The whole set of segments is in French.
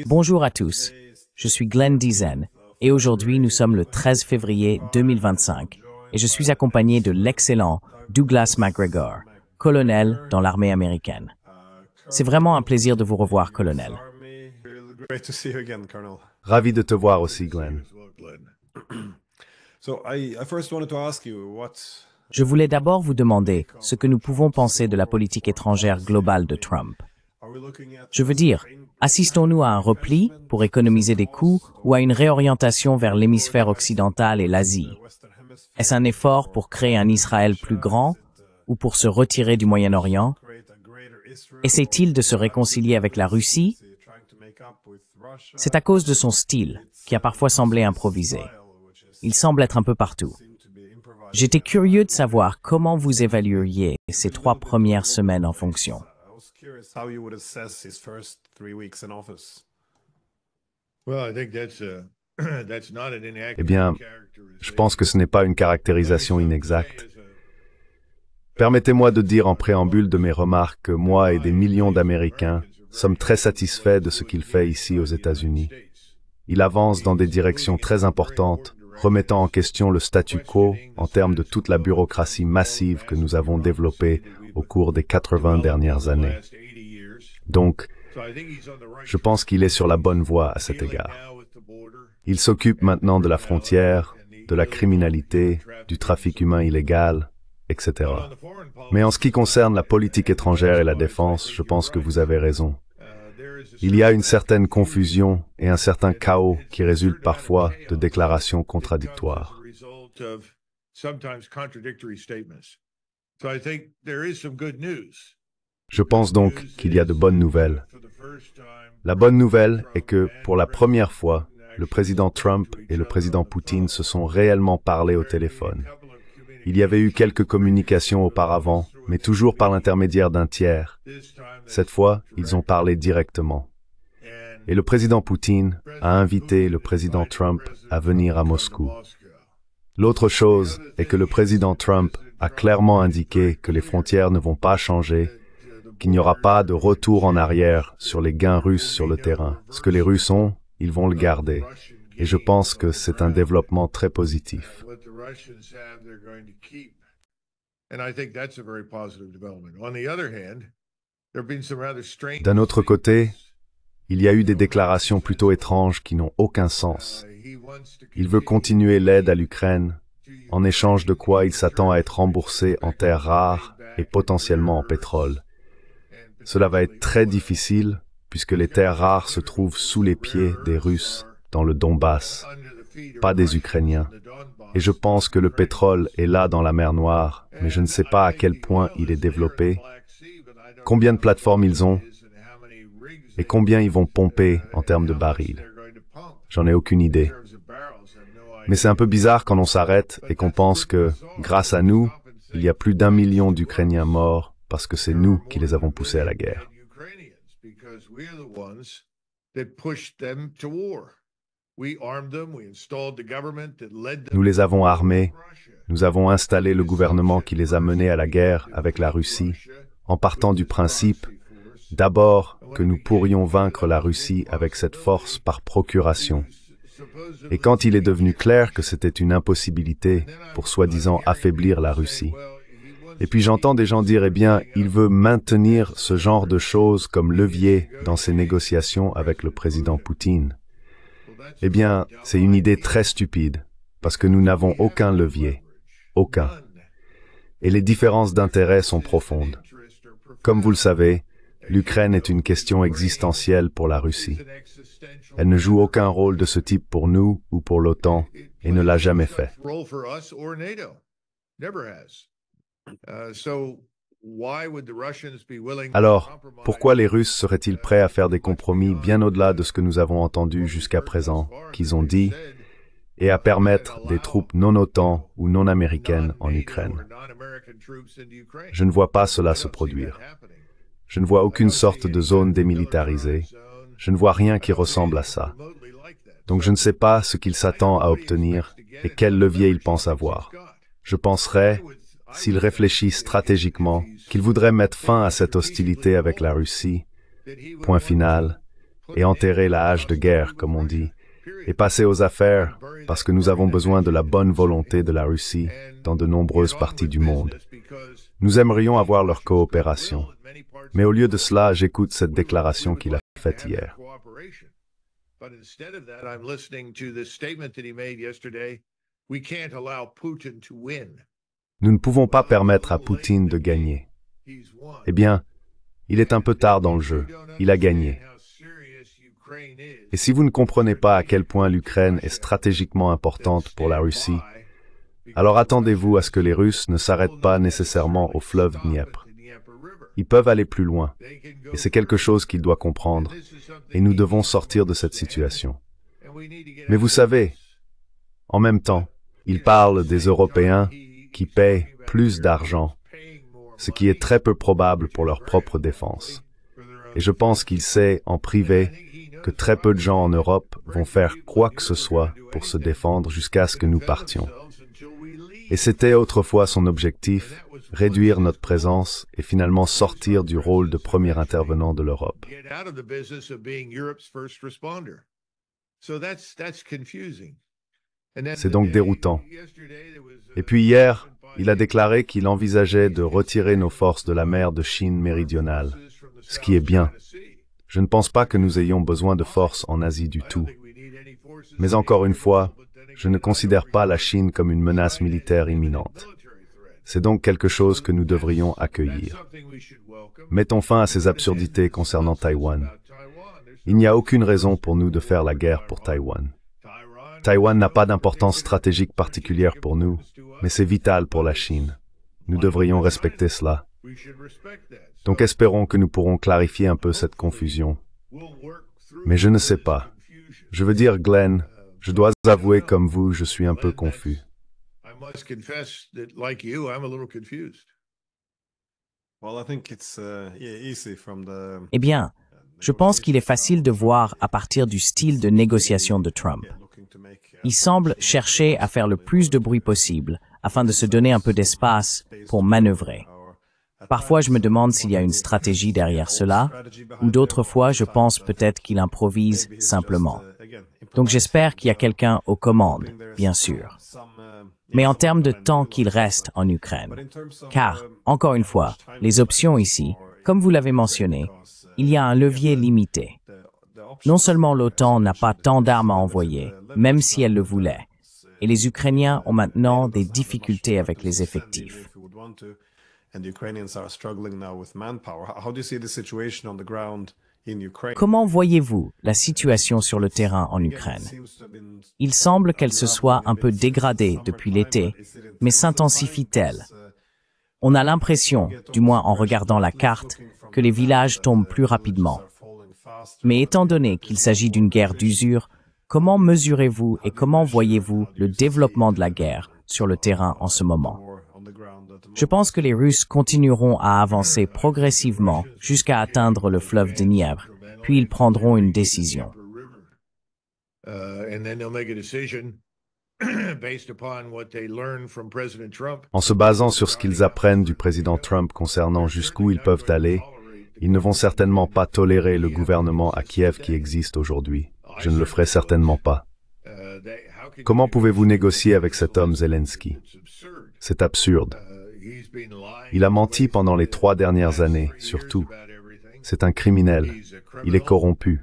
Bonjour à tous, je suis Glenn Dizen et aujourd'hui nous sommes le 13 février 2025 et je suis accompagné de l'excellent Douglas McGregor, colonel dans l'armée américaine. C'est vraiment un plaisir de vous revoir, colonel. Ravi de te voir aussi, Glenn. Je voulais d'abord vous demander ce que nous pouvons penser de la politique étrangère globale de Trump. Je veux dire, assistons-nous à un repli pour économiser des coûts ou à une réorientation vers l'hémisphère occidental et l'Asie? Est-ce un effort pour créer un Israël plus grand ou pour se retirer du Moyen-Orient? Essaie-t-il de se réconcilier avec la Russie? C'est à cause de son style, qui a parfois semblé improvisé. Il semble être un peu partout. J'étais curieux de savoir comment vous évalueriez ces 3 premières semaines en fonction. Eh bien, je pense que ce n'est pas une caractérisation inexacte. Permettez-moi de dire en préambule de mes remarques que moi et des millions d'Américains sommes très satisfaits de ce qu'il fait ici aux États-Unis. Il avance dans des directions très importantes, remettant en question le statu quo en termes de toute la bureaucratie massive que nous avons développée au cours des 80 dernières années. Donc, je pense qu'il est sur la bonne voie à cet égard. Il s'occupe maintenant de la frontière, de la criminalité, du trafic humain illégal, etc. Mais en ce qui concerne la politique étrangère et la défense, je pense que vous avez raison. Il y a une certaine confusion et un certain chaos qui résultent parfois de déclarations contradictoires. Je pense donc qu'il y a de bonnes nouvelles. La bonne nouvelle est que, pour la première fois, le président Trump et le président Poutine se sont réellement parlé au téléphone. Il y avait eu quelques communications auparavant, mais toujours par l'intermédiaire d'un tiers. Cette fois, ils ont parlé directement. Et le président Poutine a invité le président Trump à venir à Moscou. L'autre chose est que le président Trump a clairement indiqué que les frontières ne vont pas changer, qu'il n'y aura pas de retour en arrière sur les gains russes sur le terrain. Ce que les Russes ont, ils vont le garder. Et je pense que c'est un développement très positif. D'un autre côté, il y a eu des déclarations plutôt étranges qui n'ont aucun sens. Il veut continuer l'aide à l'Ukraine, en échange de quoi il s'attend à être remboursé en terres rares et potentiellement en pétrole. Cela va être très difficile, puisque les terres rares se trouvent sous les pieds des Russes, dans le Donbass, pas des Ukrainiens. Et je pense que le pétrole est là dans la mer Noire, mais je ne sais pas à quel point il est développé, combien de plateformes ils ont, et combien ils vont pomper en termes de barils. J'en ai aucune idée. Mais c'est un peu bizarre quand on s'arrête et qu'on pense que, grâce à nous, il y a plus d'1 million d'Ukrainiens morts parce que c'est nous qui les avons poussés à la guerre. Nous les avons armés, nous avons installé le gouvernement qui les a menés à la guerre avec la Russie, en partant du principe, d'abord, que nous pourrions vaincre la Russie avec cette force par procuration. Et quand il est devenu clair que c'était une impossibilité pour soi-disant affaiblir la Russie. Et puis j'entends des gens dire, eh bien, il veut maintenir ce genre de choses comme levier dans ses négociations avec le président Poutine. Eh bien, c'est une idée très stupide, parce que nous n'avons aucun levier. Aucun. Et les différences d'intérêt sont profondes. Comme vous le savez, l'Ukraine est une question existentielle pour la Russie. Elle ne joue aucun rôle de ce type pour nous ou pour l'OTAN, et ne l'a jamais fait. Alors, pourquoi les Russes seraient-ils prêts à faire des compromis bien au-delà de ce que nous avons entendu jusqu'à présent, qu'ils ont dit, et à permettre des troupes non OTAN ou non américaines en Ukraine? Je ne vois pas cela se produire. Je ne vois aucune sorte de zone démilitarisée. Je ne vois rien qui ressemble à ça. Donc je ne sais pas ce qu'il s'attend à obtenir et quel levier il pense avoir. Je penserais, s'il réfléchit stratégiquement, qu'il voudrait mettre fin à cette hostilité avec la Russie, point final, et enterrer la hache de guerre, comme on dit, et passer aux affaires parce que nous avons besoin de la bonne volonté de la Russie dans de nombreuses parties du monde. Nous aimerions avoir leur coopération. Mais au lieu de cela, j'écoute cette déclaration qu'il a faite hier. Nous ne pouvons pas permettre à Poutine de gagner. Eh bien, il est un peu tard dans le jeu. Il a gagné. Et si vous ne comprenez pas à quel point l'Ukraine est stratégiquement importante pour la Russie, alors attendez-vous à ce que les Russes ne s'arrêtent pas nécessairement au fleuve Dniepr. Ils peuvent aller plus loin, et c'est quelque chose qu'ils doivent comprendre, et nous devons sortir de cette situation. Mais vous savez, en même temps, ils parlent des Européens qui paient plus d'argent, ce qui est très peu probable pour leur propre défense. Et je pense qu'il sait, en privé, que très peu de gens en Europe vont faire quoi que ce soit pour se défendre jusqu'à ce que nous partions. Et c'était autrefois son objectif, réduire notre présence et finalement sortir du rôle de premier intervenant de l'Europe. C'est donc déroutant. Et puis hier, il a déclaré qu'il envisageait de retirer nos forces de la mer de Chine méridionale, ce qui est bien. Je ne pense pas que nous ayons besoin de forces en Asie du tout. Mais encore une fois, je ne considère pas la Chine comme une menace militaire imminente. C'est donc quelque chose que nous devrions accueillir. Mettons fin à ces absurdités concernant Taïwan. Il n'y a aucune raison pour nous de faire la guerre pour Taïwan. Taïwan n'a pas d'importance stratégique particulière pour nous, mais c'est vital pour la Chine. Nous devrions respecter cela. Donc espérons que nous pourrons clarifier un peu cette confusion. Mais je ne sais pas. Je veux dire, Glenn, je dois avouer comme vous, je suis un peu confus. Eh bien, je pense qu'il est facile de voir à partir du style de négociation de Trump. Il semble chercher à faire le plus de bruit possible afin de se donner un peu d'espace pour manœuvrer. Parfois, je me demande s'il y a une stratégie derrière cela, ou d'autres fois, je pense peut-être qu'il improvise simplement. Donc j'espère qu'il y a quelqu'un aux commandes, bien sûr. Mais en termes de temps qu'il reste en Ukraine, car, encore une fois, les options ici, comme vous l'avez mentionné, il y a un levier limité. Non seulement l'OTAN n'a pas tant d'armes à envoyer, même si elle le voulait, et les Ukrainiens ont maintenant des difficultés avec les effectifs. Comment voyez-vous la situation sur le terrain en Ukraine? Il semble qu'elle se soit un peu dégradée depuis l'été, mais s'intensifie-t-elle? On a l'impression, du moins en regardant la carte, que les villages tombent plus rapidement. Mais étant donné qu'il s'agit d'une guerre d'usure, comment mesurez-vous et comment voyez-vous le développement de la guerre sur le terrain en ce moment? Je pense que les Russes continueront à avancer progressivement jusqu'à atteindre le fleuve Dniepr, puis ils prendront une décision. En se basant sur ce qu'ils apprennent du président Trump concernant jusqu'où ils peuvent aller, ils ne vont certainement pas tolérer le gouvernement à Kiev qui existe aujourd'hui. Je ne le ferai certainement pas. Comment pouvez-vous négocier avec cet homme Zelensky? C'est absurde. Il a menti pendant les 3 dernières années, surtout. C'est un criminel. Il est corrompu.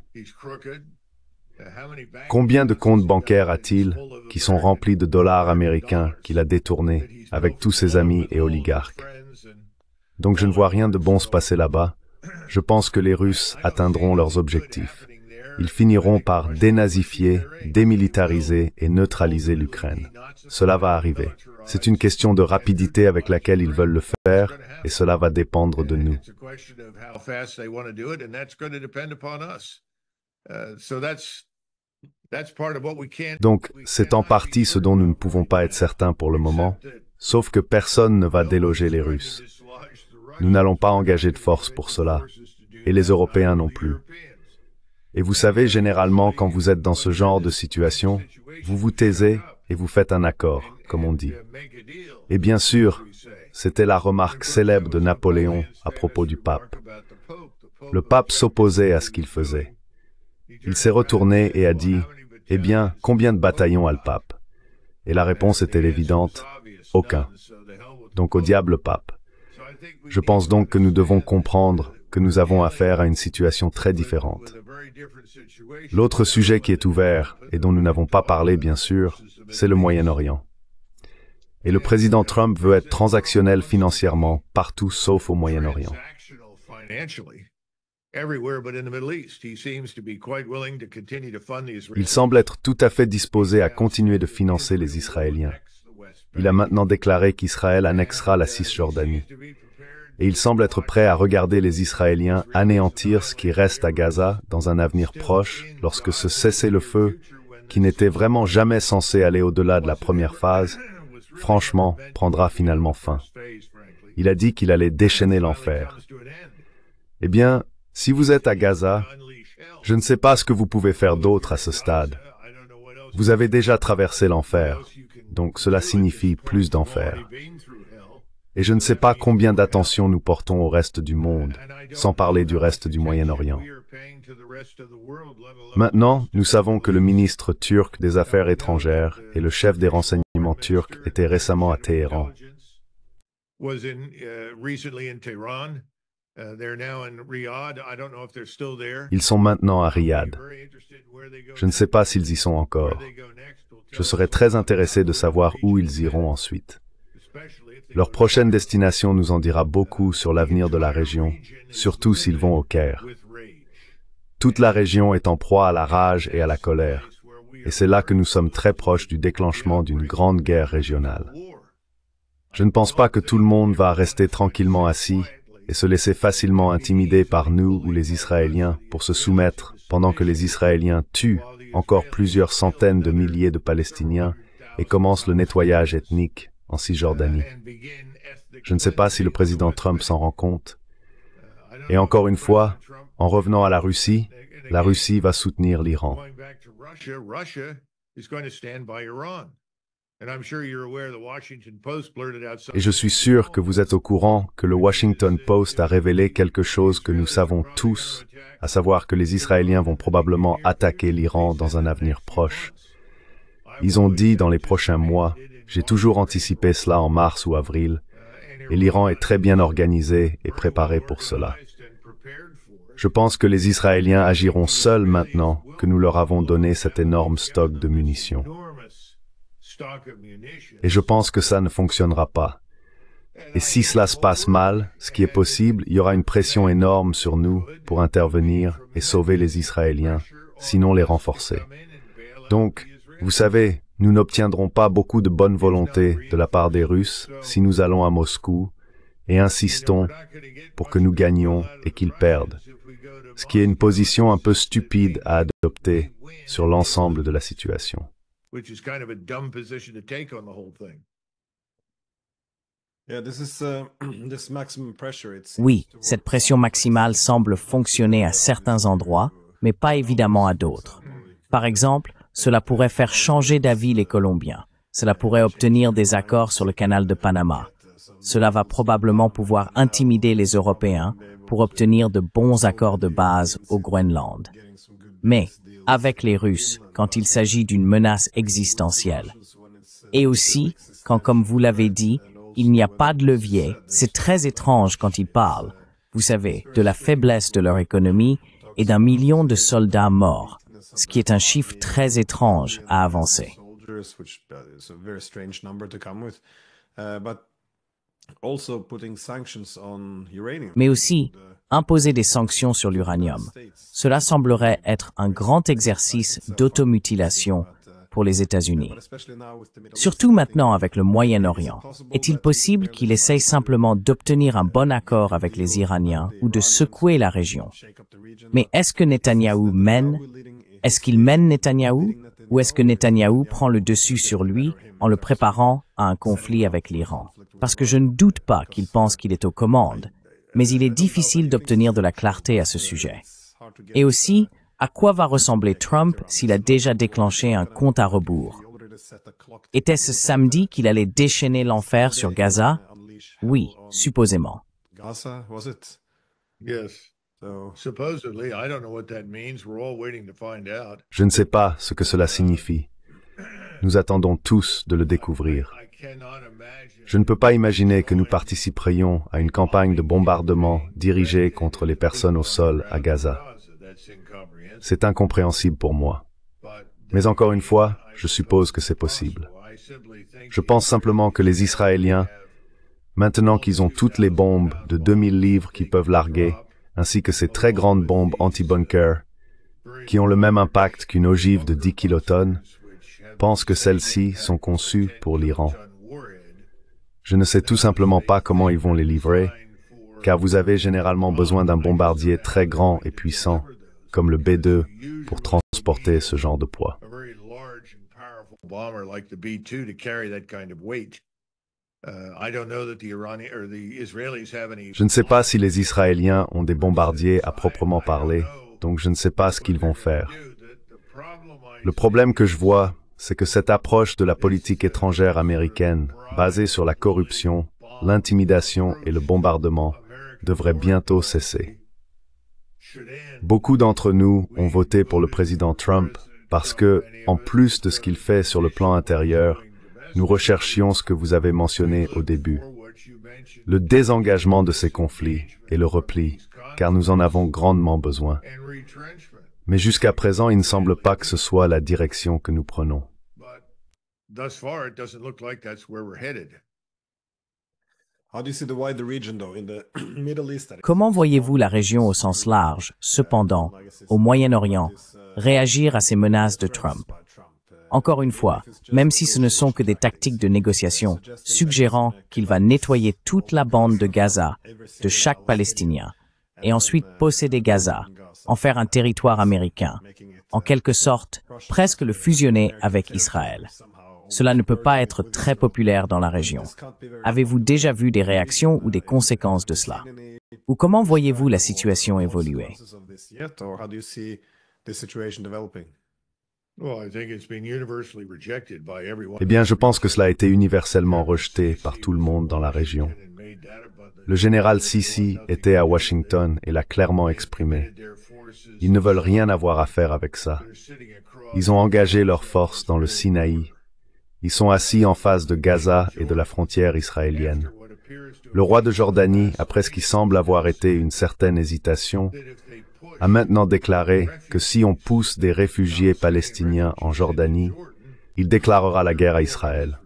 Combien de comptes bancaires a-t-il qui sont remplis de dollars américains qu'il a détournés avec tous ses amis et oligarques? Donc je ne vois rien de bon se passer là-bas. Je pense que les Russes atteindront leurs objectifs. Ils finiront par dénazifier, démilitariser et neutraliser l'Ukraine. Cela va arriver. C'est une question de rapidité avec laquelle ils veulent le faire, et cela va dépendre de nous. Donc, c'est en partie ce dont nous ne pouvons pas être certains pour le moment, sauf que personne ne va déloger les Russes. Nous n'allons pas engager de force pour cela, et les Européens non plus. Et vous savez, généralement, quand vous êtes dans ce genre de situation, vous vous taisez et vous faites un accord, comme on dit. Et bien sûr, c'était la remarque célèbre de Napoléon à propos du pape. Le pape s'opposait à ce qu'il faisait. Il s'est retourné et a dit, « Eh bien, combien de bataillons a le pape ?» Et la réponse était évidente, « Aucun. » Donc au diable le pape. Je pense donc que nous devons comprendre que nous avons affaire à une situation très différente. L'autre sujet qui est ouvert, et dont nous n'avons pas parlé bien sûr, c'est le Moyen-Orient. Et le président Trump veut être transactionnel financièrement partout sauf au Moyen-Orient. Il semble être tout à fait disposé à continuer de financer les Israéliens. Il a maintenant déclaré qu'Israël annexera la Cisjordanie. Et il semble être prêt à regarder les Israéliens anéantir ce qui reste à Gaza dans un avenir proche lorsque ce cessez-le-feu, qui n'était vraiment jamais censé aller au-delà de la première phase, franchement, prendra finalement fin. Il a dit qu'il allait déchaîner l'enfer. Eh bien, si vous êtes à Gaza, je ne sais pas ce que vous pouvez faire d'autre à ce stade. Vous avez déjà traversé l'enfer, donc cela signifie plus d'enfer. Et je ne sais pas combien d'attention nous portons au reste du monde, sans parler du reste du Moyen-Orient. Maintenant, nous savons que le ministre turc des Affaires étrangères et le chef des renseignements turcs étaient récemment à Téhéran. Ils sont maintenant à Riyad. Je ne sais pas s'ils y sont encore. Je serais très intéressé de savoir où ils iront ensuite. Leur prochaine destination nous en dira beaucoup sur l'avenir de la région, surtout s'ils vont au Caire. Toute la région est en proie à la rage et à la colère, et c'est là que nous sommes très proches du déclenchement d'une grande guerre régionale. Je ne pense pas que tout le monde va rester tranquillement assis et se laisser facilement intimider par nous ou les Israéliens pour se soumettre pendant que les Israéliens tuent encore plusieurs centaines de milliers de Palestiniens et commencent le nettoyage ethnique en Cisjordanie. Je ne sais pas si le président Trump s'en rend compte. Et encore une fois, en revenant à la Russie va soutenir l'Iran. Et je suis sûr que vous êtes au courant que le Washington Post a révélé quelque chose que nous savons tous, à savoir que les Israéliens vont probablement attaquer l'Iran dans un avenir proche. Ils ont dit dans les prochains mois, j'ai toujours anticipé cela en mars ou avril, et l'Iran est très bien organisé et préparé pour cela. Je pense que les Israéliens agiront seuls maintenant que nous leur avons donné cet énorme stock de munitions. Et je pense que ça ne fonctionnera pas. Et si cela se passe mal, ce qui est possible, il y aura une pression énorme sur nous pour intervenir et sauver les Israéliens, sinon les renforcer. Donc, vous savez, nous n'obtiendrons pas beaucoup de bonne volonté de la part des Russes si nous allons à Moscou et insistons pour que nous gagnions et qu'ils perdent, ce qui est une position un peu stupide à adopter sur l'ensemble de la situation. Oui, cette pression maximale semble fonctionner à certains endroits, mais pas évidemment à d'autres. Par exemple, cela pourrait faire changer d'avis les Colombiens. Cela pourrait obtenir des accords sur le canal de Panama. Cela va probablement pouvoir intimider les Européens pour obtenir de bons accords de base au Groenland. Mais, avec les Russes, quand il s'agit d'une menace existentielle, et aussi, quand, comme vous l'avez dit, il n'y a pas de levier, c'est très étrange quand ils parlent, vous savez, de la faiblesse de leur économie et d'1 million de soldats morts, ce qui est un chiffre très étrange à avancer. Mais aussi, imposer des sanctions sur l'uranium. Cela semblerait être un grand exercice d'automutilation pour les États-Unis. Surtout maintenant avec le Moyen-Orient. Est-il possible qu'il essaye simplement d'obtenir un bon accord avec les Iraniens ou de secouer la région? Mais est-ce que Netanyahou mène? Est-ce qu'il mène Netanyahou? Ou est-ce que Netanyahou prend le dessus sur lui en le préparant à un conflit avec l'Iran? Parce que je ne doute pas qu'il pense qu'il est aux commandes, mais il est difficile d'obtenir de la clarté à ce sujet. Et aussi, à quoi va ressembler Trump s'il a déjà déclenché un compte à rebours? Était-ce samedi qu'il allait déchaîner l'enfer sur Gaza? Oui, supposément. Je ne sais pas ce que cela signifie. Nous attendons tous de le découvrir. Je ne peux pas imaginer que nous participerions à une campagne de bombardement dirigée contre les personnes au sol à Gaza. C'est incompréhensible pour moi. Mais encore une fois, je suppose que c'est possible. Je pense simplement que les Israéliens, maintenant qu'ils ont toutes les bombes de 2000 livres qu'ils peuvent larguer, ainsi que ces très grandes bombes anti-bunker, qui ont le même impact qu'une ogive de 10 kilotonnes, pensent que celles-ci sont conçues pour l'Iran. Je ne sais tout simplement pas comment ils vont les livrer, car vous avez généralement besoin d'un bombardier très grand et puissant, comme le B-2, pour transporter ce genre de poids. Je ne sais pas si les Israéliens ont des bombardiers à proprement parler, donc je ne sais pas ce qu'ils vont faire. Le problème que je vois, c'est que cette approche de la politique étrangère américaine, basée sur la corruption, l'intimidation et le bombardement, devrait bientôt cesser. Beaucoup d'entre nous ont voté pour le président Trump parce que, en plus de ce qu'il fait sur le plan intérieur, nous recherchions ce que vous avez mentionné au début, le désengagement de ces conflits et le repli, car nous en avons grandement besoin. Mais jusqu'à présent, il ne semble pas que ce soit la direction que nous prenons. Comment voyez-vous la région au sens large, cependant, au Moyen-Orient, réagir à ces menaces de Trump? Encore une fois, même si ce ne sont que des tactiques de négociation, suggérant qu'il va nettoyer toute la bande de Gaza, de chaque Palestinien, et ensuite posséder Gaza, en faire un territoire américain, en quelque sorte, presque le fusionner avec Israël. Cela ne peut pas être très populaire dans la région. Avez-vous déjà vu des réactions ou des conséquences de cela? Ou comment voyez-vous la situation évoluer? Eh bien, je pense que cela a été universellement rejeté par tout le monde dans la région. Le général Sisi était à Washington et l'a clairement exprimé. Ils ne veulent rien avoir à faire avec ça. Ils ont engagé leurs forces dans le Sinaï. Ils sont assis en face de Gaza et de la frontière israélienne. Le roi de Jordanie, après ce qui semble avoir été une certaine hésitation, a maintenant déclaré que si on pousse des réfugiés palestiniens en Jordanie, il déclarera la guerre à Israël.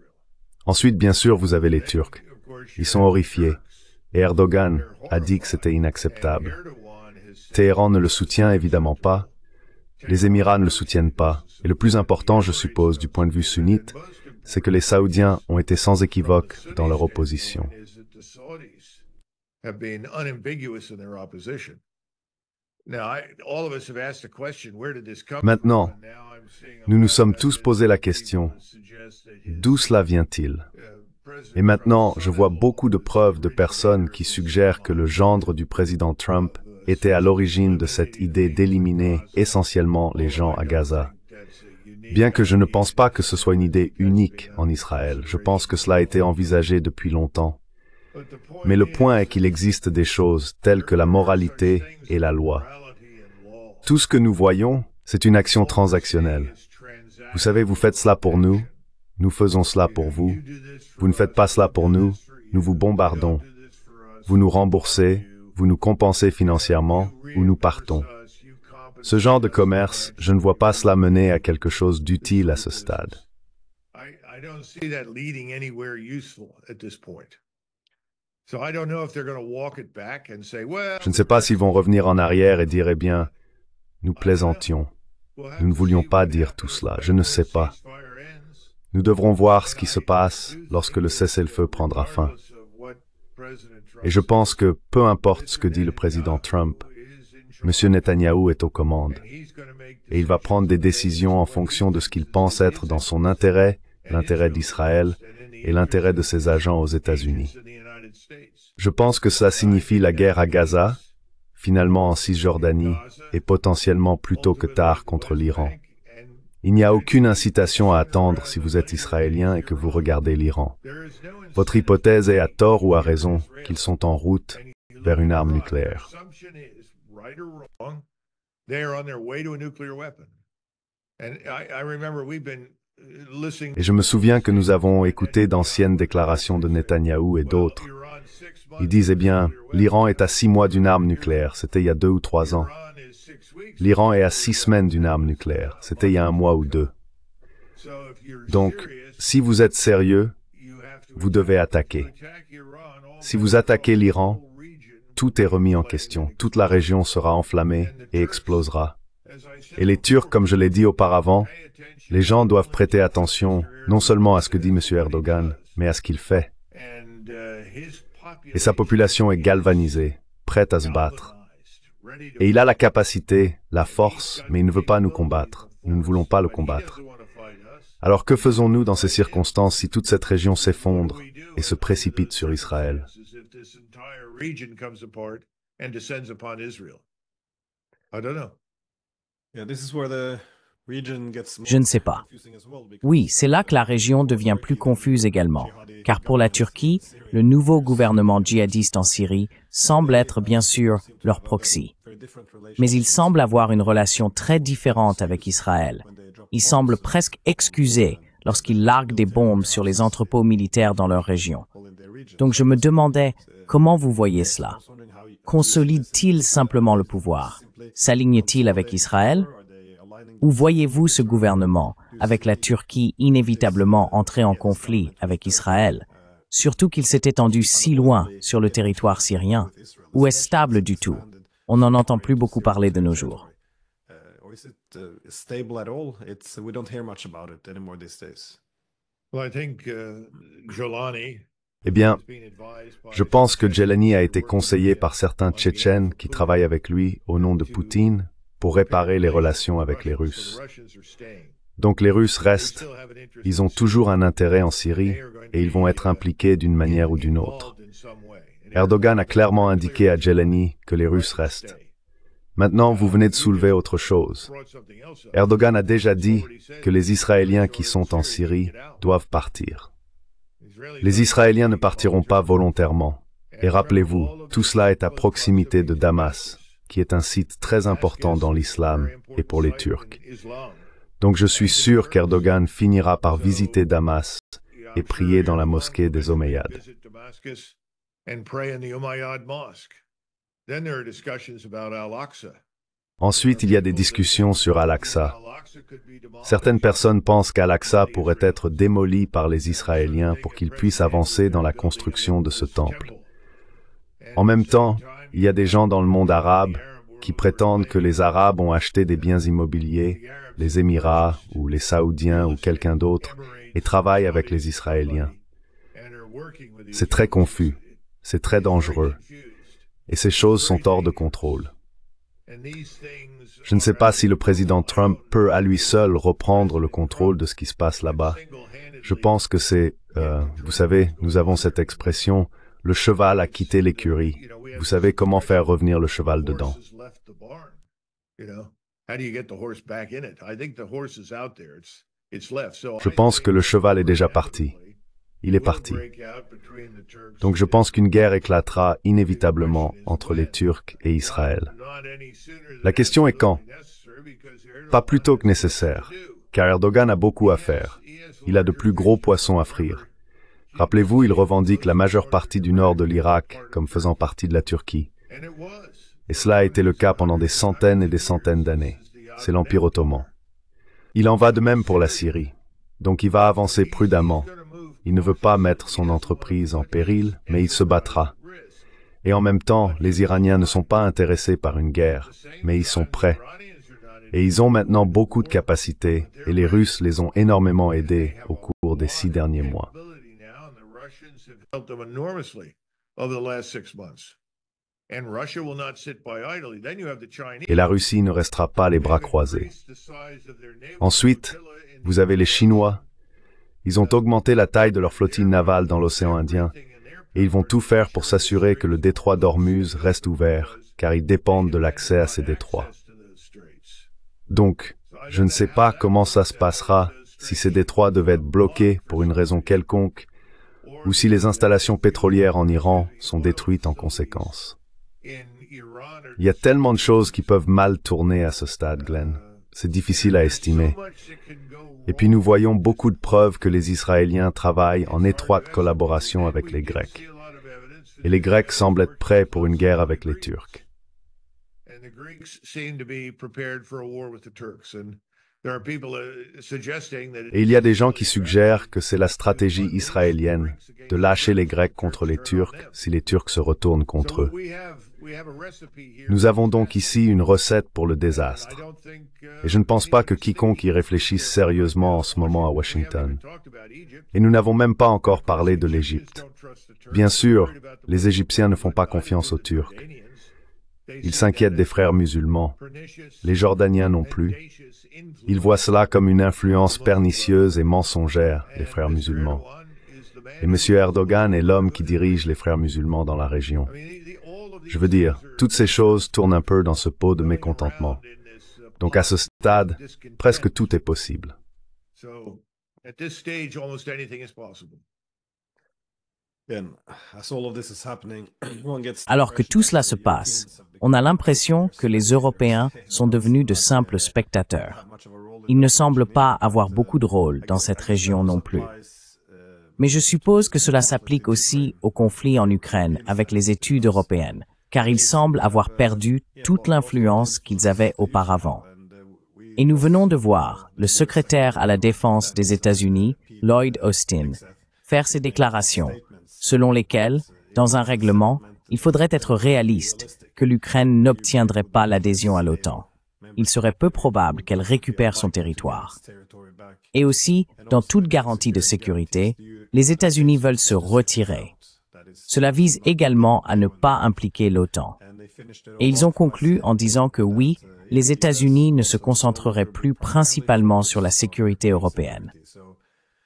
Ensuite, bien sûr, vous avez les Turcs. Ils sont horrifiés. Et Erdogan a dit que c'était inacceptable. Téhéran ne le soutient évidemment pas. Les Émirats ne le soutiennent pas. Et le plus important, je suppose, du point de vue sunnite, c'est que les Saoudiens ont été sans équivoque dans leur opposition. Maintenant, nous nous sommes tous posé la question, d'où cela vient-il? Et maintenant, je vois beaucoup de preuves de personnes qui suggèrent que le gendre du président Trump était à l'origine de cette idée d'éliminer essentiellement les gens à Gaza. Bien que je ne pense pas que ce soit une idée unique en Israël, je pense que cela a été envisagé depuis longtemps. Mais le point est qu'il existe des choses telles que la moralité et la loi. Tout ce que nous voyons, c'est une action transactionnelle. Vous savez, vous faites cela pour nous, nous faisons cela pour vous. Vous ne faites pas cela pour nous, nous vous bombardons. Vous nous remboursez, vous nous compensez financièrement, ou nous partons. Ce genre de commerce, je ne vois pas cela mener à quelque chose d'utile à ce stade. Je ne sais pas s'ils vont revenir en arrière et dire, eh bien, nous plaisantions. Nous ne voulions pas dire tout cela, je ne sais pas. Nous devrons voir ce qui se passe lorsque le cessez-le-feu prendra fin. Et je pense que, peu importe ce que dit le président Trump, M. Netanyahou est aux commandes. Et il va prendre des décisions en fonction de ce qu'il pense être dans son intérêt, l'intérêt d'Israël et l'intérêt de ses agents aux États-Unis. Je pense que ça signifie la guerre à Gaza, finalement en Cisjordanie, et potentiellement plus tôt que tard contre l'Iran. Il n'y a aucune incitation à attendre si vous êtes israélien et que vous regardez l'Iran. Votre hypothèse est à tort ou à raison qu'ils sont en route vers une arme nucléaire. Et je me souviens que nous avons écouté d'anciennes déclarations de Netanyahou et d'autres. Ils disent, eh bien, l'Iran est à 6 mois d'une arme nucléaire, c'était il y a 2 ou 3 ans. L'Iran est à 6 semaines d'une arme nucléaire, c'était il y a 1 mois ou 2. Donc, si vous êtes sérieux, vous devez attaquer. Si vous attaquez l'Iran, tout est remis en question, toute la région sera enflammée et explosera. Et les Turcs, comme je l'ai dit auparavant, les gens doivent prêter attention non seulement à ce que dit M. Erdogan, mais à ce qu'il fait. Et sa population est galvanisée, prête à se battre. Et il a la capacité, la force, mais il ne veut pas nous combattre. Nous ne voulons pas le combattre. Alors que faisons-nous dans ces circonstances si toute cette région s'effondre et se précipite sur Israël? Je ne sais pas. Oui, c'est là que la région devient plus confuse également, car pour la Turquie, le nouveau gouvernement djihadiste en Syrie semble être bien sûr leur proxy. Mais il semble avoir une relation très différente avec Israël. Il semble presque excusé lorsqu'ils larguent des bombes sur les entrepôts militaires dans leur région. Donc je me demandais, comment vous voyez cela? Consolide-t-il simplement le pouvoir? S'aligne-t-il avec Israël? Ou voyez-vous ce gouvernement, avec la Turquie inévitablement entrer en conflit avec Israël, surtout qu'il s'est étendu si loin sur le territoire syrien, ou est stable du tout? On n'en entend plus beaucoup parler de nos jours. Eh bien, je pense que Djelani a été conseillé par certains Tchétchènes qui travaillent avec lui au nom de Poutine pour réparer les relations avec les Russes. Donc les Russes restent, ils ont toujours un intérêt en Syrie et ils vont être impliqués d'une manière ou d'une autre. Erdogan a clairement indiqué à Djelani que les Russes restent. Maintenant, vous venez de soulever autre chose. Erdogan a déjà dit que les Israéliens qui sont en Syrie doivent partir. Les Israéliens ne partiront pas volontairement. Et rappelez-vous, tout cela est à proximité de Damas, qui est un site très important dans l'islam et pour les Turcs. Donc je suis sûr qu'Erdogan finira par visiter Damas et prier dans la mosquée des Omeyyades. Ensuite, il y a des discussions sur Al-Aqsa. Certaines personnes pensent qu'Al-Aqsa pourrait être démoli par les Israéliens pour qu'ils puissent avancer dans la construction de ce temple. En même temps, il y a des gens dans le monde arabe qui prétendent que les Arabes ont acheté des biens immobiliers, les Émirats ou les Saoudiens ou quelqu'un d'autre, et travaillent avec les Israéliens. C'est très confus, c'est très dangereux, et ces choses sont hors de contrôle. Je ne sais pas si le président Trump peut à lui seul reprendre le contrôle de ce qui se passe là-bas. Je pense que c'est, vous savez, nous avons cette expression, le cheval a quitté l'écurie. Vous savez comment faire revenir le cheval dedans. Je pense que le cheval est déjà parti. Il est parti. Donc je pense qu'une guerre éclatera inévitablement entre les Turcs et Israël. La question est quand? Pas plus tôt que nécessaire, car Erdogan a beaucoup à faire. Il a de plus gros poissons à frire. Rappelez-vous, il revendique la majeure partie du nord de l'Irak comme faisant partie de la Turquie. Et cela a été le cas pendant des centaines et des centaines d'années. C'est l'Empire ottoman. Il en va de même pour la Syrie. Donc il va avancer prudemment. Il ne veut pas mettre son entreprise en péril, mais il se battra. Et en même temps, les Iraniens ne sont pas intéressés par une guerre, mais ils sont prêts. Et ils ont maintenant beaucoup de capacités, et les Russes les ont énormément aidés au cours des 6 derniers mois. Et la Russie ne restera pas les bras croisés. Ensuite, vous avez les Chinois. Ils ont augmenté la taille de leur flottille navale dans l'océan Indien et ils vont tout faire pour s'assurer que le détroit d'Ormuz reste ouvert, car ils dépendent de l'accès à ces détroits. Donc, je ne sais pas comment ça se passera si ces détroits devaient être bloqués pour une raison quelconque ou si les installations pétrolières en Iran sont détruites en conséquence. Il y a tellement de choses qui peuvent mal tourner à ce stade, Glenn. C'est difficile à estimer. Et puis nous voyons beaucoup de preuves que les Israéliens travaillent en étroite collaboration avec les Grecs. Et les Grecs semblent être prêts pour une guerre avec les Turcs. Et il y a des gens qui suggèrent que c'est la stratégie israélienne de lâcher les Grecs contre les Turcs si les Turcs se retournent contre eux. Nous avons donc ici une recette pour le désastre. Et je ne pense pas que quiconque y réfléchisse sérieusement en ce moment à Washington. Et nous n'avons même pas encore parlé de l'Égypte. Bien sûr, les Égyptiens ne font pas confiance aux Turcs. Ils s'inquiètent des frères musulmans. Les Jordaniens non plus. Ils voient cela comme une influence pernicieuse et mensongère, les frères musulmans. Et M. Erdogan est l'homme qui dirige les frères musulmans dans la région. Je veux dire, toutes ces choses tournent un peu dans ce pot de mécontentement. Donc à ce stade, presque tout est possible. Alors que tout cela se passe, on a l'impression que les Européens sont devenus de simples spectateurs. Ils ne semblent pas avoir beaucoup de rôle dans cette région non plus. Mais je suppose que cela s'applique aussi au conflit en Ukraine avec les études européennes, car ils semblent avoir perdu toute l'influence qu'ils avaient auparavant. Et nous venons de voir le secrétaire à la défense des États-Unis, Lloyd Austin, faire ces déclarations, selon lesquelles, dans un règlement, il faudrait être réaliste que l'Ukraine n'obtiendrait pas l'adhésion à l'OTAN. Il serait peu probable qu'elle récupère son territoire. Et aussi, dans toute garantie de sécurité, les États-Unis veulent se retirer. Cela vise également à ne pas impliquer l'OTAN. Et ils ont conclu en disant que oui, les États-Unis ne se concentreraient plus principalement sur la sécurité européenne.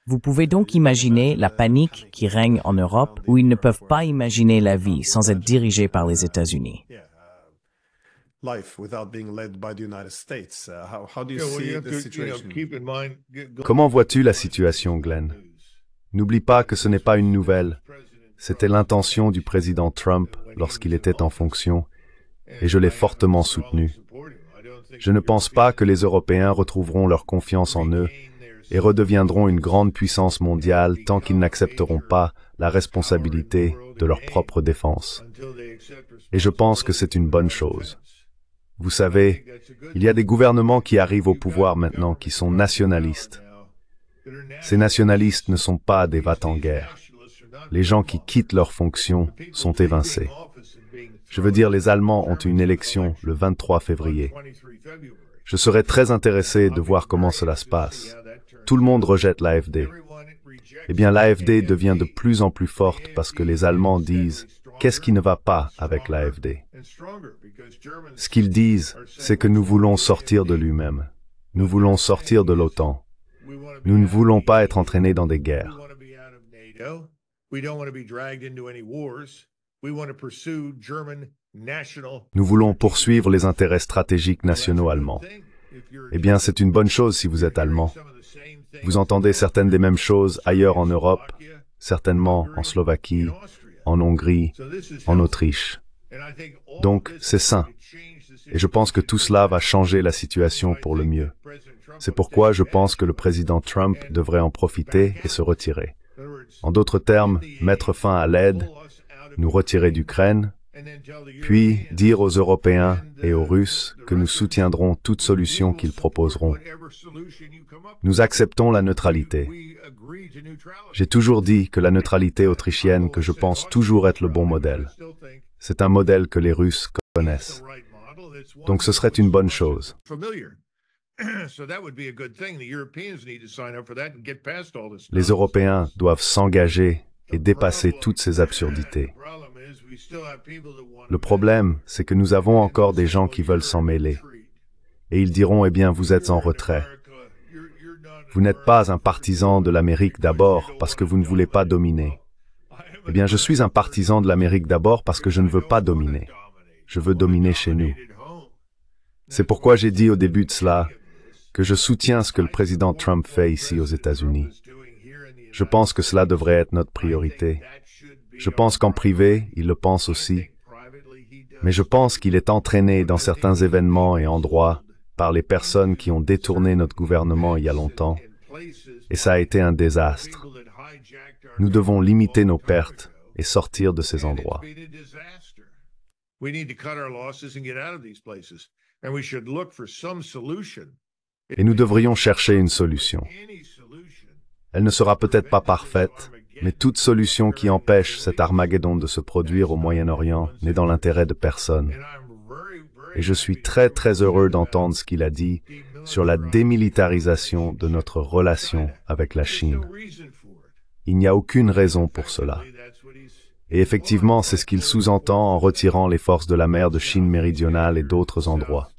Vous pouvez donc imaginer la panique qui règne en Europe où ils ne peuvent pas imaginer la vie sans être dirigés par les États-Unis. Comment vois-tu la situation, Glenn? N'oublie pas que ce n'est pas une nouvelle. C'était l'intention du président Trump lorsqu'il était en fonction, et je l'ai fortement soutenu. Je ne pense pas que les Européens retrouveront leur confiance en eux et redeviendront une grande puissance mondiale tant qu'ils n'accepteront pas la responsabilité de leur propre défense. Et je pense que c'est une bonne chose. Vous savez, il y a des gouvernements qui arrivent au pouvoir maintenant qui sont nationalistes. Ces nationalistes ne sont pas des va-t-en-guerre. Les gens qui quittent leurs fonctions sont évincés. Je veux dire, les Allemands ont une élection le 23 février. Je serais très intéressé de voir comment cela se passe. Tout le monde rejette l'AfD. Eh bien, l'AfD devient de plus en plus forte parce que les Allemands disent « Qu'est-ce qui ne va pas avec l'AfD » Ce qu'ils disent, c'est que nous voulons sortir de lui-même. Nous voulons sortir de l'OTAN. Nous ne voulons pas être entraînés dans des guerres. Nous voulons poursuivre les intérêts stratégiques nationaux allemands. Eh bien, c'est une bonne chose si vous êtes allemand. Vous entendez certaines des mêmes choses ailleurs en Europe, certainement en Slovaquie, en Hongrie, en Autriche. Donc, c'est sain. Et je pense que tout cela va changer la situation pour le mieux. C'est pourquoi je pense que le président Trump devrait en profiter et se retirer. En d'autres termes, mettre fin à l'aide, nous retirer d'Ukraine, puis dire aux Européens et aux Russes que nous soutiendrons toute solution qu'ils proposeront. Nous acceptons la neutralité. J'ai toujours dit que la neutralité autrichienne, que je pense toujours être le bon modèle. C'est un modèle que les Russes connaissent. Donc ce serait une bonne chose. Les Européens doivent s'engager et dépasser toutes ces absurdités. Le problème, c'est que nous avons encore des gens qui veulent s'en mêler. Et ils diront, eh bien, vous êtes en retrait. Vous n'êtes pas un partisan de l'Amérique d'abord parce que vous ne voulez pas dominer. Eh bien, je suis un partisan de l'Amérique d'abord parce que je ne veux pas dominer. Je veux dominer chez nous. C'est pourquoi j'ai dit au début de cela que je soutiens ce que le président Trump fait ici aux États-Unis. Je pense que cela devrait être notre priorité. Je pense qu'en privé, il le pense aussi. Mais je pense qu'il est entraîné dans certains événements et endroits par les personnes qui ont détourné notre gouvernement il y a longtemps, et ça a été un désastre. Nous devons limiter nos pertes et sortir de ces endroits. Et nous devrions chercher une solution. Elle ne sera peut-être pas parfaite, mais toute solution qui empêche cet Armageddon de se produire au Moyen-Orient n'est dans l'intérêt de personne. Et je suis très très heureux d'entendre ce qu'il a dit sur la démilitarisation de notre relation avec la Chine. Il n'y a aucune raison pour cela. Et effectivement, c'est ce qu'il sous-entend en retirant les forces de la mer de Chine méridionale et d'autres endroits.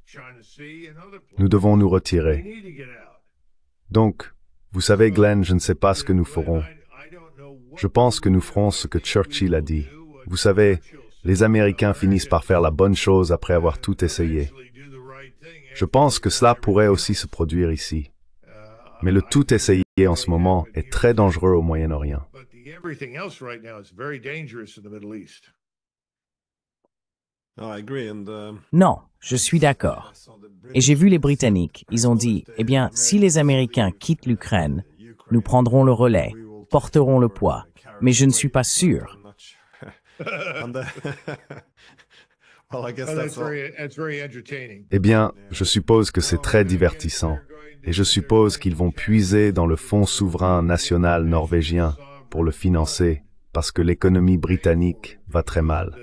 Nous devons nous retirer. Donc, vous savez, Glenn, je ne sais pas ce que nous ferons. Je pense que nous ferons ce que Churchill a dit. Vous savez, les Américains finissent par faire la bonne chose après avoir tout essayé. Je pense que cela pourrait aussi se produire ici. Mais le tout essayé en ce moment est très dangereux au Moyen-Orient. Non, je suis d'accord. Et j'ai vu les Britanniques, ils ont dit, eh bien, si les Américains quittent l'Ukraine, nous prendrons le relais, porterons le poids. Mais je ne suis pas sûr. Eh bien, je suppose que c'est très divertissant. Et je suppose qu'ils vont puiser dans le fonds souverain national norvégien pour le financer, parce que l'économie britannique va très mal.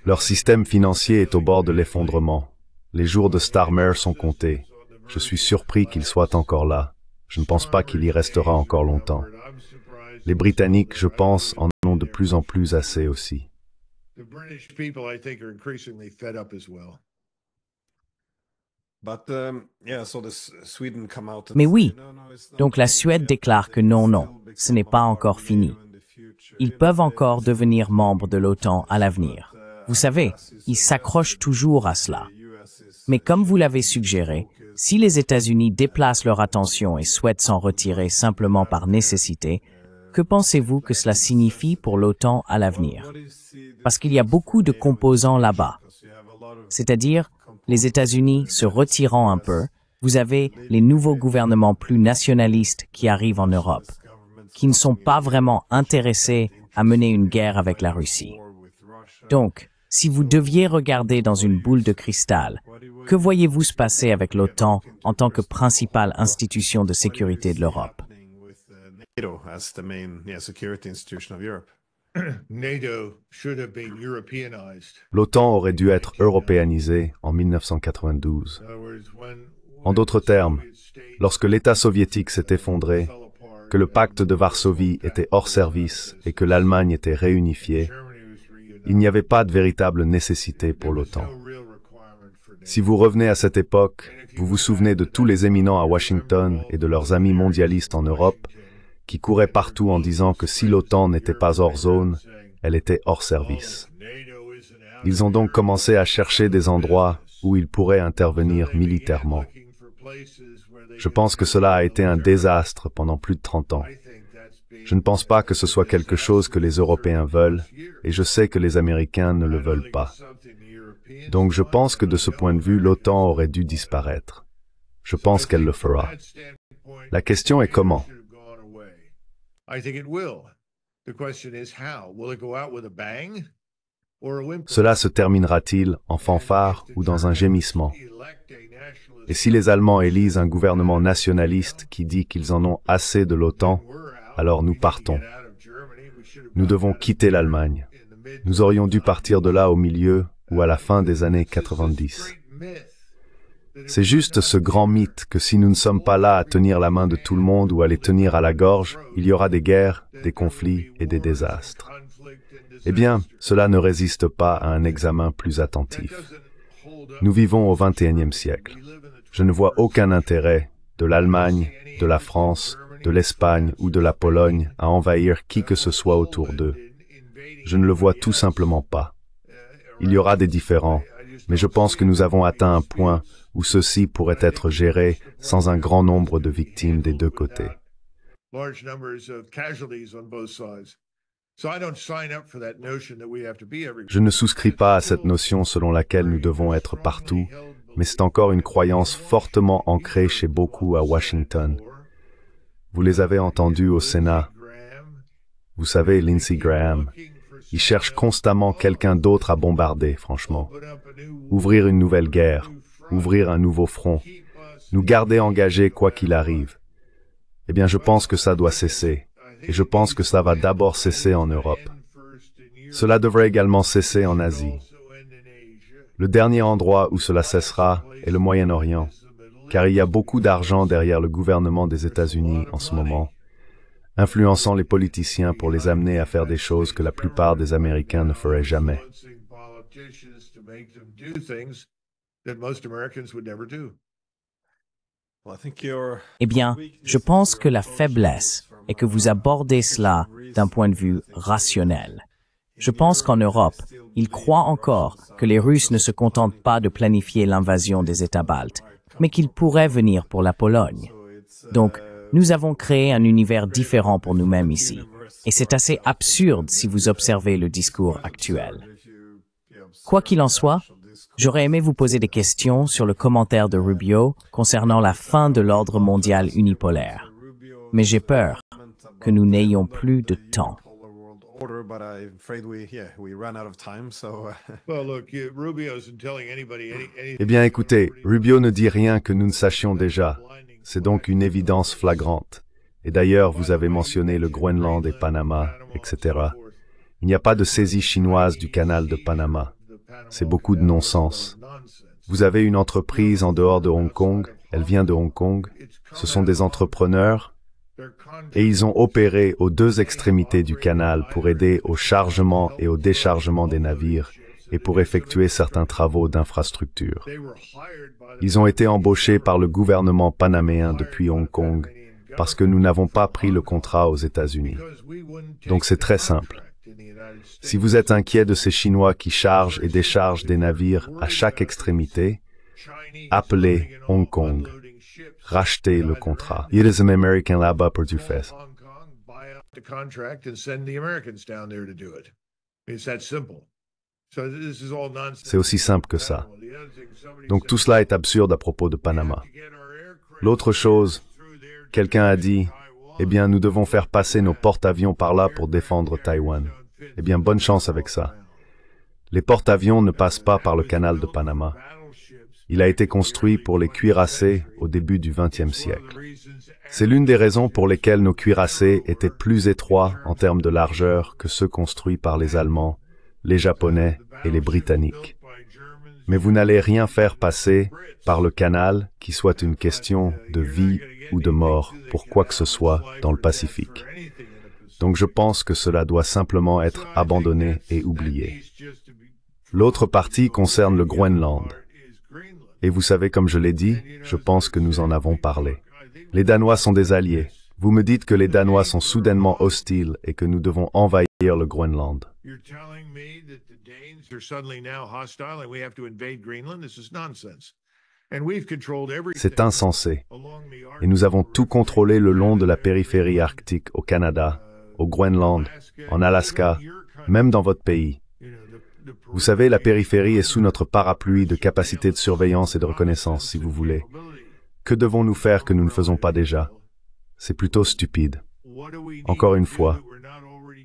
Leur système financier est au bord de l'effondrement. Les jours de Starmer sont comptés. Je suis surpris qu'il soit encore là. Je ne pense pas qu'il y restera encore longtemps. Les Britanniques, je pense, en ont de plus en plus assez aussi. Mais oui, donc la Suède déclare que non, ce n'est pas encore fini. Ils peuvent encore devenir membres de l'OTAN à l'avenir. Vous savez, ils s'accrochent toujours à cela. Mais comme vous l'avez suggéré, si les États-Unis déplacent leur attention et souhaitent s'en retirer simplement par nécessité, que pensez-vous que cela signifie pour l'OTAN à l'avenir? Parce qu'il y a beaucoup de composants là-bas. C'est-à-dire, les États-Unis se retirant un peu, vous avez les nouveaux gouvernements plus nationalistes qui arrivent en Europe, qui ne sont pas vraiment intéressés à mener une guerre avec la Russie. Donc, si vous deviez regarder dans une boule de cristal, que voyez-vous se passer avec l'OTAN en tant que principale institution de sécurité de l'Europe? L'OTAN aurait dû être européanisée en 1992. En d'autres termes, lorsque l'État soviétique s'est effondré, que le pacte de Varsovie était hors service et que l'Allemagne était réunifiée, il n'y avait pas de véritable nécessité pour l'OTAN. Si vous revenez à cette époque, vous vous souvenez de tous les éminents à Washington et de leurs amis mondialistes en Europe qui couraient partout en disant que si l'OTAN n'était pas hors zone, elle était hors service. Ils ont donc commencé à chercher des endroits où ils pourraient intervenir militairement. Je pense que cela a été un désastre pendant plus de 30 ans. Je ne pense pas que ce soit quelque chose que les Européens veulent, et je sais que les Américains ne le veulent pas. Donc je pense que de ce point de vue, l'OTAN aurait dû disparaître. Je pense qu'elle le fera. La question est comment? Cela se terminera-t-il en fanfare ou dans un gémissement? Et si les Allemands élisent un gouvernement nationaliste qui dit qu'ils en ont assez de l'OTAN, alors nous partons. Nous devons quitter l'Allemagne. Nous aurions dû partir de là au milieu ou à la fin des années 90. C'est juste ce grand mythe que si nous ne sommes pas là à tenir la main de tout le monde ou à les tenir à la gorge, il y aura des guerres, des conflits et des désastres. Eh bien, cela ne résiste pas à un examen plus attentif. Nous vivons au XXIe siècle. Je ne vois aucun intérêt de l'Allemagne, de la France, de l'Espagne ou de la Pologne à envahir qui que ce soit autour d'eux. Je ne le vois tout simplement pas. Il y aura des différends, mais je pense que nous avons atteint un point où ceci pourrait être géré sans un grand nombre de victimes des deux côtés. Je ne souscris pas à cette notion selon laquelle nous devons être partout, mais c'est encore une croyance fortement ancrée chez beaucoup à Washington. Vous les avez entendus au Sénat. Vous savez, Lindsey Graham. Il cherche constamment quelqu'un d'autre à bombarder, franchement. Ouvrir une nouvelle guerre, ouvrir un nouveau front, nous garder engagés quoi qu'il arrive. Eh bien, je pense que ça doit cesser. Et je pense que ça va d'abord cesser en Europe. Cela devrait également cesser en Asie. Le dernier endroit où cela cessera est le Moyen-Orient, car il y a beaucoup d'argent derrière le gouvernement des États-Unis en ce moment, influençant les politiciens pour les amener à faire des choses que la plupart des Américains ne feraient jamais. Eh bien, je pense que la faiblesse est que vous abordez cela d'un point de vue rationnel. Je pense qu'en Europe, ils croient encore que les Russes ne se contentent pas de planifier l'invasion des États baltes, mais qu'ils pourraient venir pour la Pologne. Donc, nous avons créé un univers différent pour nous-mêmes ici. Et c'est assez absurde si vous observez le discours actuel. Quoi qu'il en soit, j'aurais aimé vous poser des questions sur le commentaire de Rubio concernant la fin de l'ordre mondial unipolaire. Mais j'ai peur que nous n'ayons plus de temps. Eh bien, écoutez, Rubio ne dit rien que nous ne sachions déjà. C'est donc une évidence flagrante. Et d'ailleurs, vous avez mentionné le Groenland et Panama, etc. Il n'y a pas de saisie chinoise du canal de Panama. C'est beaucoup de non-sens. Vous avez une entreprise en dehors de Hong Kong, elle vient de Hong Kong, ce sont des entrepreneurs, et ils ont opéré aux deux extrémités du canal pour aider au chargement et au déchargement des navires et pour effectuer certains travaux d'infrastructure. Ils ont été embauchés par le gouvernement panaméen depuis Hong Kong parce que nous n'avons pas pris le contrat aux États-Unis. Donc c'est très simple. Si vous êtes inquiet de ces Chinois qui chargent et déchargent des navires à chaque extrémité, appelez Hong Kong. Rachetez le contrat. It is an American là-bas pour du fait. C'est aussi simple que ça. Donc tout cela est absurde à propos de Panama. L'autre chose, quelqu'un a dit, eh bien nous devons faire passer nos porte-avions par là pour défendre Taïwan. Eh bien bonne chance avec ça. Les porte-avions ne passent pas par le canal de Panama. Il a été construit pour les cuirassés au début du XXe siècle. C'est l'une des raisons pour lesquelles nos cuirassés étaient plus étroits en termes de largeur que ceux construits par les Allemands, les Japonais et les Britanniques. Mais vous n'allez rien faire passer par le canal qui soit une question de vie ou de mort pour quoi que ce soit dans le Pacifique. Donc je pense que cela doit simplement être abandonné et oublié. L'autre partie concerne le Groenland. Et vous savez, comme je l'ai dit, je pense que nous en avons parlé. Les Danois sont des alliés. Vous me dites que les Danois sont soudainement hostiles et que nous devons envahir le Groenland. C'est insensé. Et nous avons tout contrôlé le long de la périphérie arctique au Canada, au Groenland, en Alaska, même dans votre pays. Vous savez, la périphérie est sous notre parapluie de capacité de surveillance et de reconnaissance, si vous voulez. Que devons-nous faire que nous ne faisons pas déjà? C'est plutôt stupide. Encore une fois,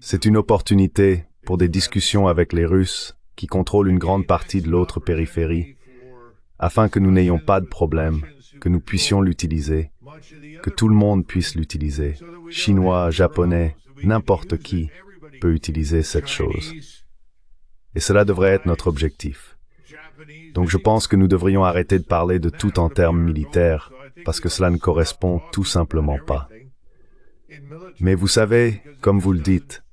c'est une opportunité pour des discussions avec les Russes qui contrôlent une grande partie de l'autre périphérie, afin que nous n'ayons pas de problème, que nous puissions l'utiliser, que tout le monde puisse l'utiliser. Chinois, Japonais, n'importe qui peut utiliser cette chose. Et cela devrait être notre objectif. Donc je pense que nous devrions arrêter de parler de tout en termes militaires, parce que cela ne correspond tout simplement pas. Mais vous savez, comme vous le dites,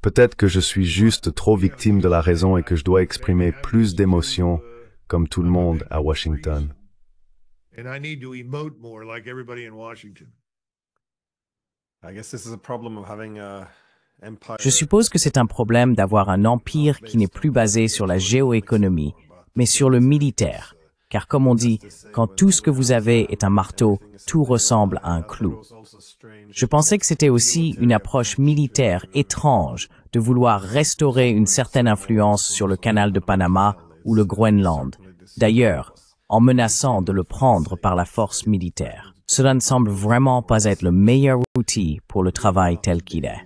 peut-être que je suis juste trop victime de la raison et que je dois exprimer plus d'émotions, comme tout le monde à Washington. Je suppose que c'est un problème d'avoir un empire qui n'est plus basé sur la géoéconomie, mais sur le militaire. car comme on dit, quand tout ce que vous avez est un marteau, tout ressemble à un clou. Je pensais que c'était aussi une approche militaire étrange de vouloir restaurer une certaine influence sur le canal de Panama ou le Groenland. D'ailleurs, en menaçant de le prendre par la force militaire. Cela ne semble vraiment pas être le meilleur outil pour le travail tel qu'il est.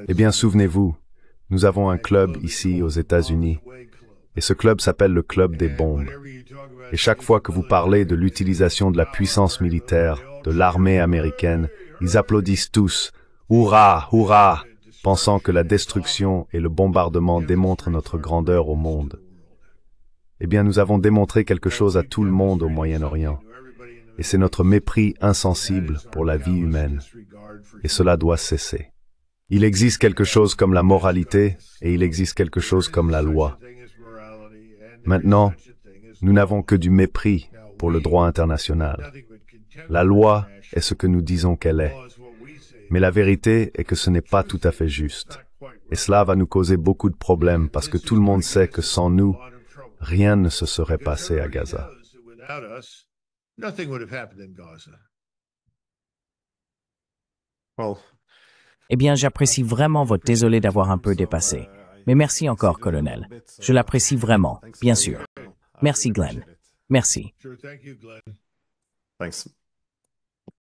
Eh bien, souvenez-vous, nous avons un club ici aux États-Unis, et ce club s'appelle le Club des bombes. Et chaque fois que vous parlez de l'utilisation de la puissance militaire, de l'armée américaine, ils applaudissent tous « Hurrah, hurrah !» pensant que la destruction et le bombardement démontrent notre grandeur au monde. Eh bien, nous avons démontré quelque chose à tout le monde au Moyen-Orient, et c'est notre mépris insensible pour la vie humaine, et cela doit cesser. Il existe quelque chose comme la moralité, et il existe quelque chose comme la loi. Maintenant, nous n'avons que du mépris pour le droit international. La loi est ce que nous disons qu'elle est. Mais la vérité est que ce n'est pas tout à fait juste. Et cela va nous causer beaucoup de problèmes parce que tout le monde sait que sans nous, rien ne se serait passé à Gaza. Eh bien, j'apprécie vraiment votre désolé d'avoir un peu dépassé. Mais merci encore, colonel. Je l'apprécie vraiment, bien sûr. Merci, Glenn. Merci. Thanks.